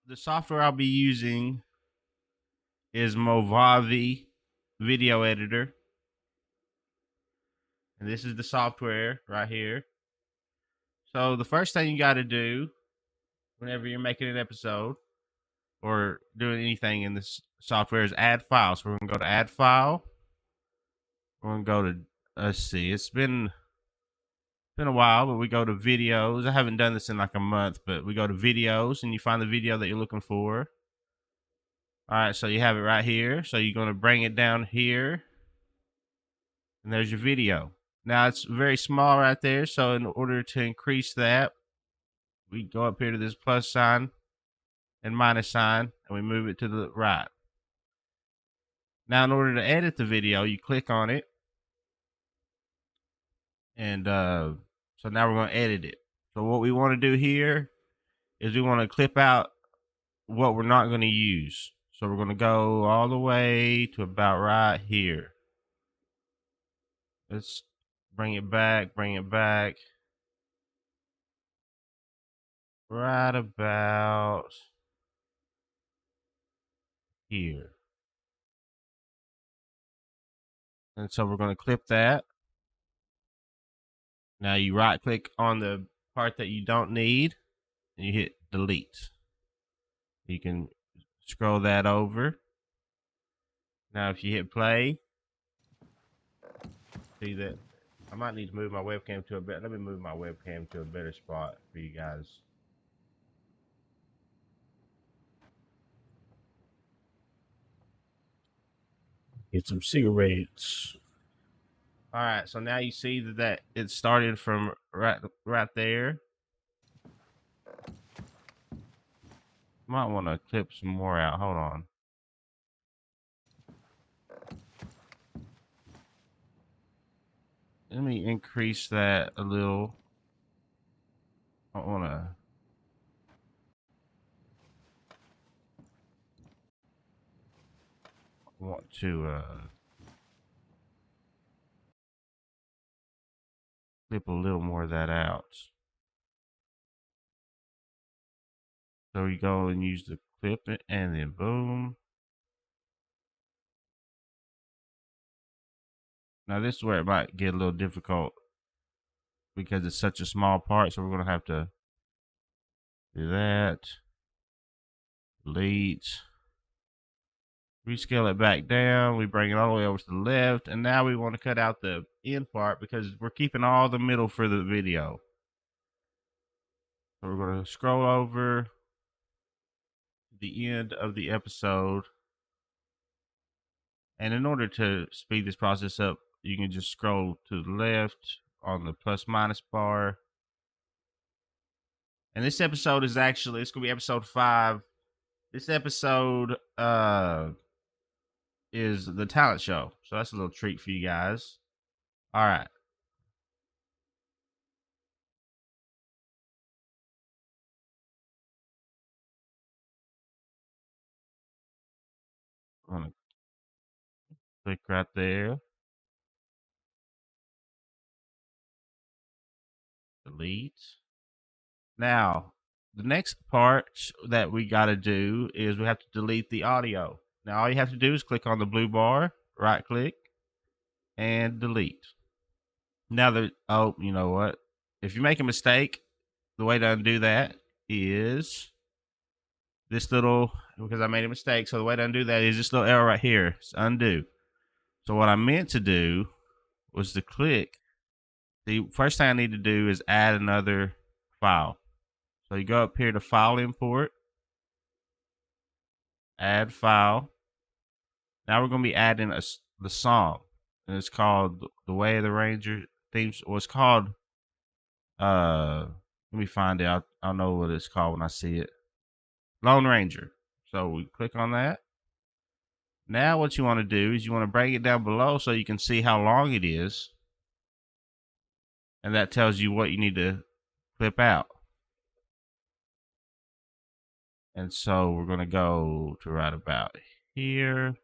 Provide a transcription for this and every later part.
the software I'll be using is Movavi video editor. And this is the software right here. So the first thing you got to do whenever you're making an episode or doing anything in this software is add file. So we're going to go to add file. We're going to go to, let's see, it's been a while, but we go to videos. I haven't done this in like a month, but we go to videos and you find the video that you're looking for. All right, so you have it right here. So you're going to bring it down here, and there's your video. Now it's very small right there, so in order to increase that, we go up here to this plus sign and minus sign, and we move it to the right. Now in order to edit the video, you click on it, and so now we're going to edit it. So what we want to do here is we want to clip out what we're not going to use. So we're going to go all the way to about right here. Let's bring it back, right about here. And so we're going to clip that. Now you right click on the part that you don't need and you hit delete. You can scroll that over. Now if you hit play, see that I might need to move my webcam to a bit. Let me move my webcam to a better spot for you guys. Get some cigarettes. All right, so now you see that it started from right there. Might want to clip some more out. Hold on. Let me increase that a little. I want to clip a little more of that out. So you go and use the clip it, and then boom. Now this is where it might get a little difficult because it's such a small part. So we're gonna have to do that. Delete. Rescale it back down. We bring it all the way over to the left, and now we want to cut out the end part because we're keeping all the middle for the video. So we're going to scroll over to the end of the episode. And in order to speed this process up, you can just scroll to the left on the plus minus bar. And this episode is actually, it's going to be episode 5. This episode is the talent show. So that's a little treat for you guys. All right. I'm going to click right there. Delete. Now, the next part that we got to do is we have to delete the audio. Now, all you have to do is click on the blue bar, right click, and delete. Now, you know what? If you make a mistake, the way to undo that is this little, because I made a mistake. So the way to undo that is this little arrow right here. It's undo. So what I meant to do was to click. The first thing I need to do is add another file. So you go up here to file import, add file. Now we're going to be adding the song, and it's called "The Way of the Ranger" themes. Well, it's called. Let me find it. I'll know what it's called when I see it. Lone Ranger. So we click on that. Now what you want to do is you want to bring it down below so you can see how long it is, and that tells you what you need to clip out. And so we're going to go to right about here.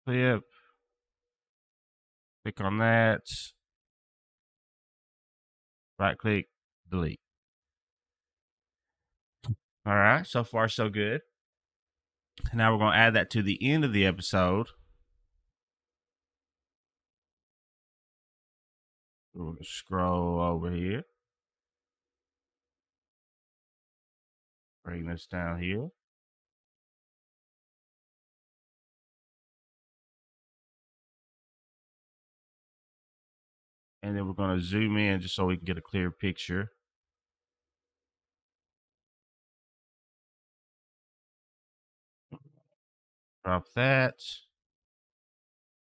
Clip. Click on that. Right click, delete. All right, so far so good. Now we're going to add that to the end of the episode. We're going to scroll over here. Bring this down here. And then we're going to zoom in just so we can get a clear picture. Drop that.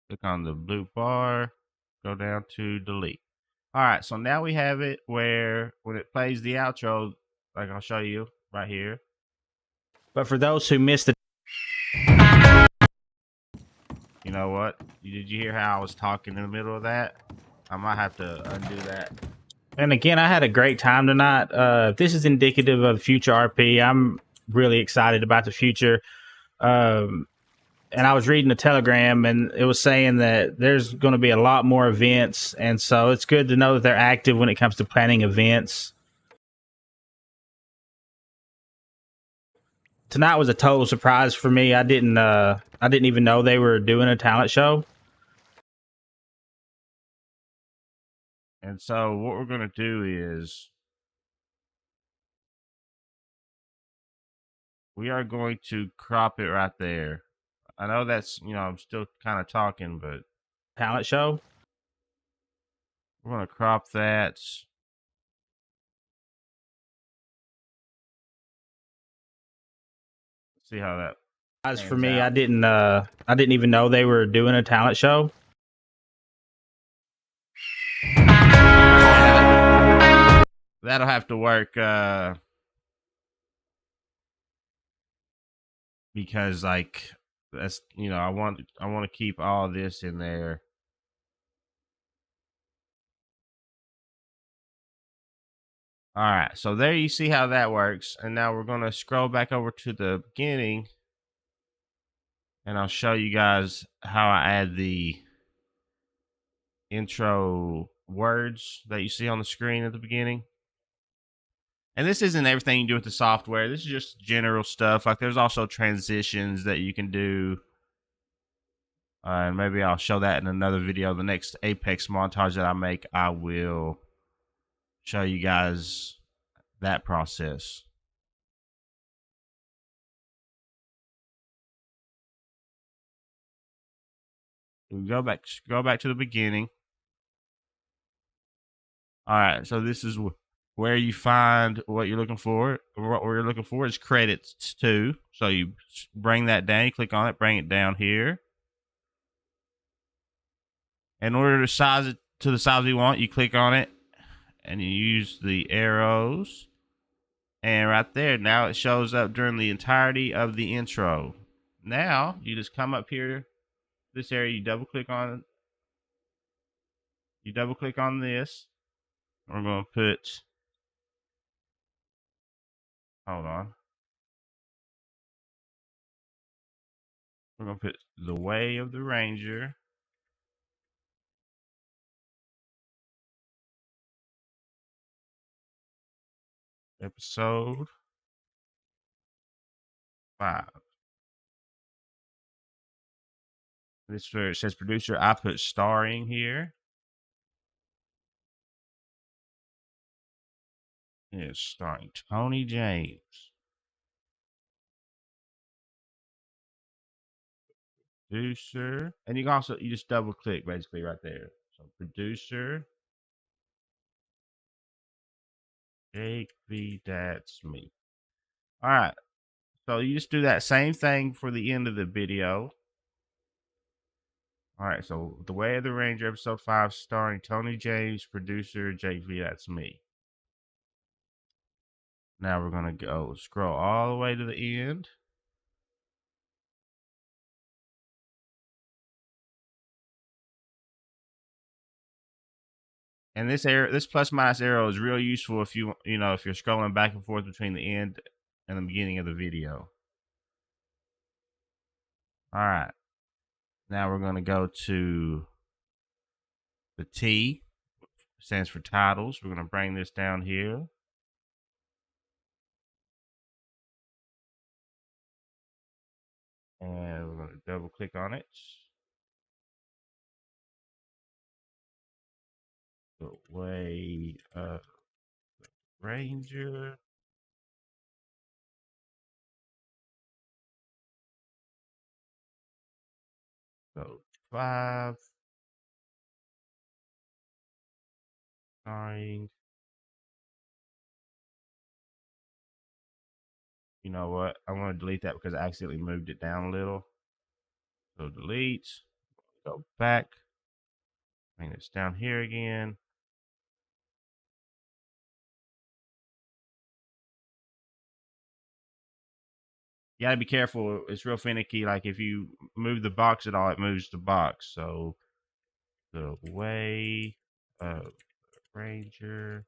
Click on the blue bar. Go down to delete. All right, so now we have it where when it plays the outro, like I'll show you right here. But for those who missed it, You know what? Did you hear how I was talking in the middle of that? I might have to undo that. and again, I had a great time tonight. This is indicative of future RP. I'm really excited about the future. And I was reading the Telegram, and it was saying that there's going to be a lot more events, and so it's good to know that they're active when it comes to planning events. Tonight was a total surprise for me. I didn't even know they were doing a talent show. And so what we're going to do is we are going to crop it right there. I know that's, I'm still kind of talking, but Talent show. we're going to crop that. See how that As for pans me, out. I didn't even know they were doing a talent show. That'll have to work because like that's I want to keep all this in there. All right, so there you see how that works, and now we're gonna scroll back over to the beginning, and I'll show you guys how I add the intro words that you see on the screen at the beginning. And this isn't everything you do with the software. This is just general stuff. Like there's also transitions that you can do. And maybe I'll show that in another video. The next Apex montage that I make, I will show you guys that process. We go back to the beginning. All right, so this is where you find what you're looking for. What we're looking for is credits too. So you bring that down, you click on it, bring it down here. In order to size it to the size you want, you click on it and you use the arrows. And right there, now it shows up during the entirety of the intro. Now you just come up here, this area, you double click on this. We're going to put, hold on. We're going to put The Way of the Ranger. Episode 5. This where it says producer. I put starring here. It's starring Tony James. Producer. And you can also, you just double click basically right there. So producer. Jake V. That's me. All right. So you just do that same thing for the end of the video. All right. So The Way of the Ranger, episode 5, starring Tony James, producer Jake V. That's me. Now we're going to go scroll all the way to the end. And this plus minus arrow is real useful if if you're scrolling back and forth between the end and the beginning of the video. All right. Now we're going to go to the T, stands for titles. We're going to bring this down here. And we're going to double click on it. The way of Ranger. So 5. Starring. You know what? I'm going to delete that because I accidentally moved it down a little. So delete. Go back. Bring this down here again. You gotta be careful. It's real finicky. Like if you move the box at all, it moves the box. So the way of Ranger.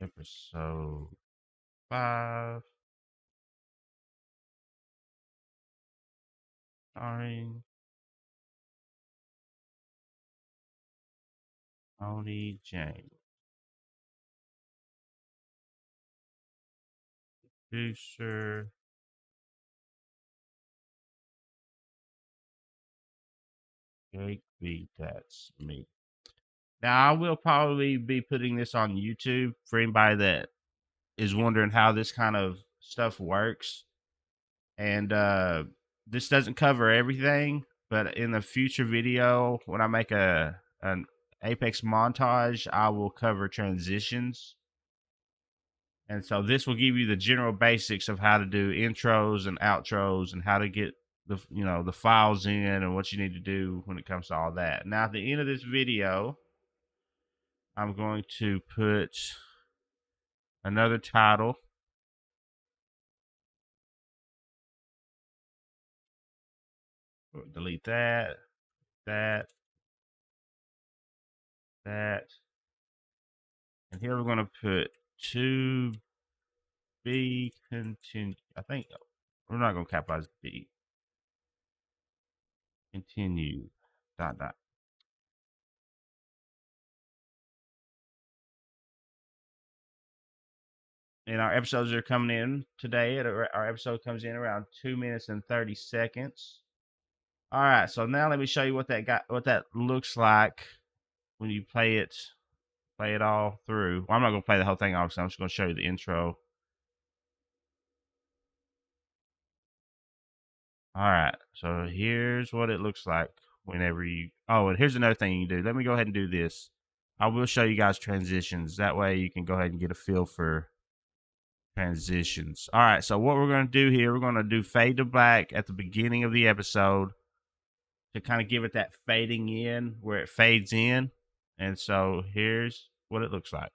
Episode 5. Starring Tony James. Producer. Jake B. That's me. Now I will probably be putting this on YouTube for anybody that is wondering how this kind of stuff works. And this doesn't cover everything, but in the future video, when I make an Apex montage, I will cover transitions. And so this will give you the general basics of how to do intros and outros and how to get the files in and what you need to do when it comes to all that. Now at the end of this video, I'm going to put another title. Delete that, that, and here we're going to put to be continued. I think we're not going to capitalize B. Continue. Dot dot. And our episodes are coming in today. Our episode comes in around 2 minutes and 30 seconds. All right, so now let me show you what that looks like when you play it all through. Well, I'm not going to play the whole thing, obviously. I'm just going to show you the intro. All right, so here's what it looks like whenever you. Oh, and here's another thing you can do. Let me go ahead and do this. I will show you guys transitions. That way you can go ahead and get a feel for transitions. All right, so what we're going to do here, we're going to do fade to black at the beginning of the episode to kind of give it that fading in where it fades in. And so here's what it looks like.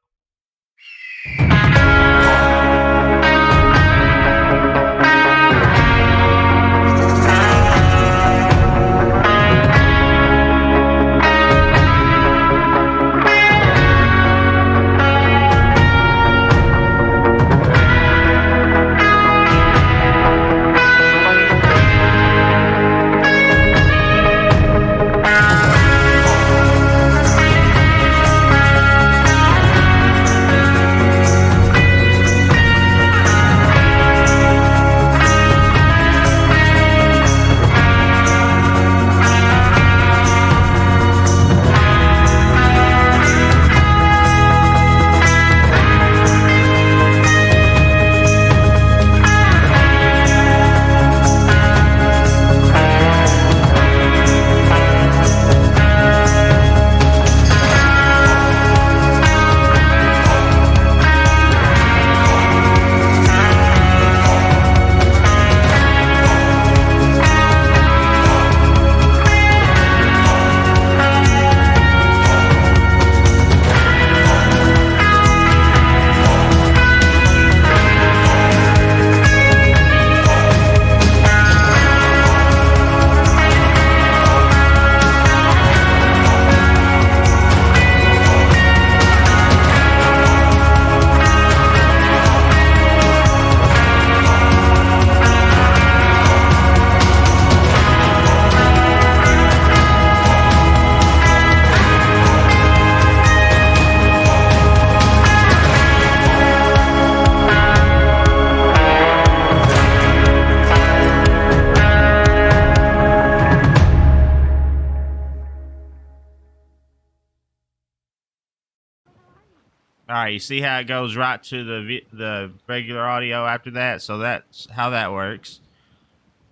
All right, you see how it goes right to the regular audio after that? So that's how that works.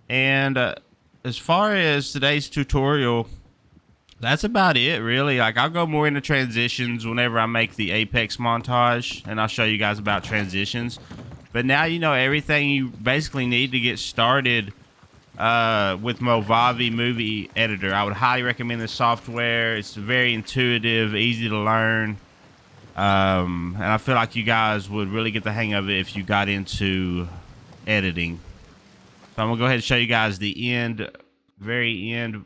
And as far as today's tutorial, that's about it, really. Like, I'll go more into transitions whenever I make the Apex montage, and I'll show you guys about transitions. But now you know everything you basically need to get started with Movavi Movie Editor. I would highly recommend this software. It's very intuitive, easy to learn. And I feel like you guys would really get the hang of it if you got into editing. So I'm gonna go ahead and show you guys the end, very end.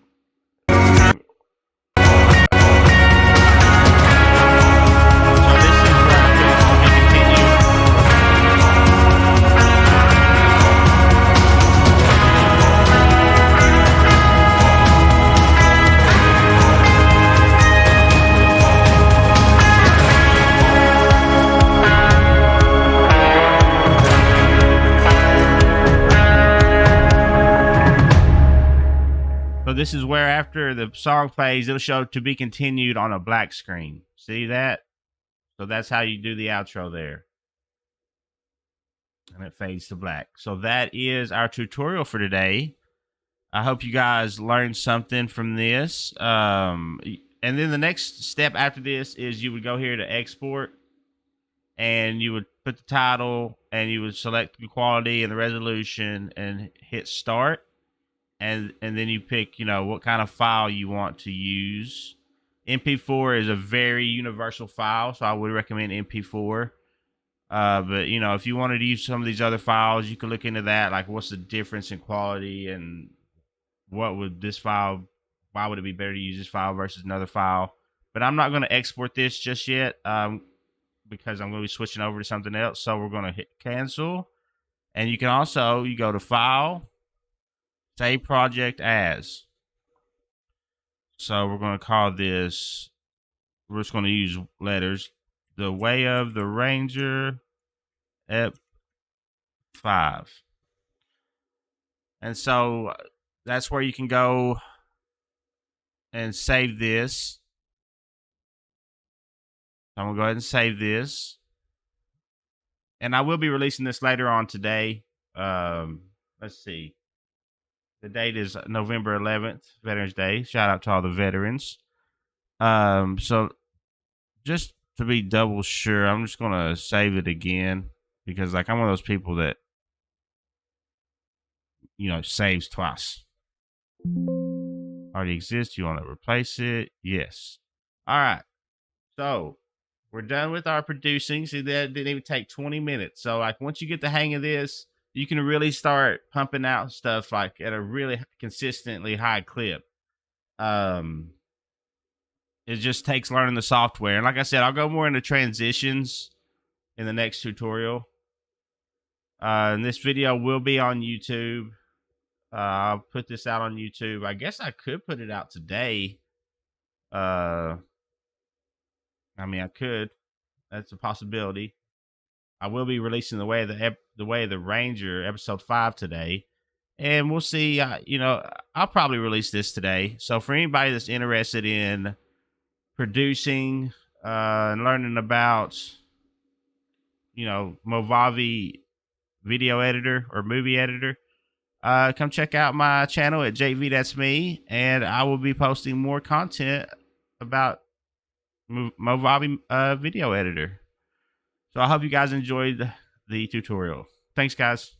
So this is where after the song plays, it'll show to be continued on a black screen. See that? So that's how you do the outro there. And it fades to black. So that is our tutorial for today. I hope you guys learned something from this. And then the next step after this is you would go here to export, and you would put the title, and you would select the quality and the resolution and hit start. And then you pick, what kind of file you want to use. MP4 is a very universal file, so I would recommend MP4. But if you wanted to use some of these other files, you could look into that, like what's the difference in quality and what would this file, why would it be better to use this file versus another file. But I'm not going to export this just yet because I'm going to be switching over to something else. So we're going to hit cancel. And you can also, you go to file, save project as. So we're going to call this, we're just going to use letters, The Way of the Ranger Ep 5. And so that's where you can go and save this. So I'm going to go ahead and save this. And I will be releasing this later on today. Let's see. The date is November 11th, Veterans Day. Shout out to all the veterans. So just to be double sure, I'm just going to save it again because I'm one of those people that, saves twice. Already exists. You want to replace it? Yes. All right. So we're done with our producing. See, that didn't even take 20 minutes. So once you get the hang of this, you can really start pumping out stuff at a really consistently high clip. It just takes learning the software. And like I said, I'll go more into transitions in the next tutorial. And this video will be on YouTube. I'll put this out on YouTube. I guess I could put it out today. I could. That's a possibility. I will be releasing the way of the Ranger episode 5 today, and we'll see. I'll probably release this today. So for anybody that's interested in producing and learning about, Movavi video editor or movie editor, come check out my channel at JV That's Me, and I will be posting more content about Movavi video editor. So I hope you guys enjoyed the tutorial. Thanks, guys.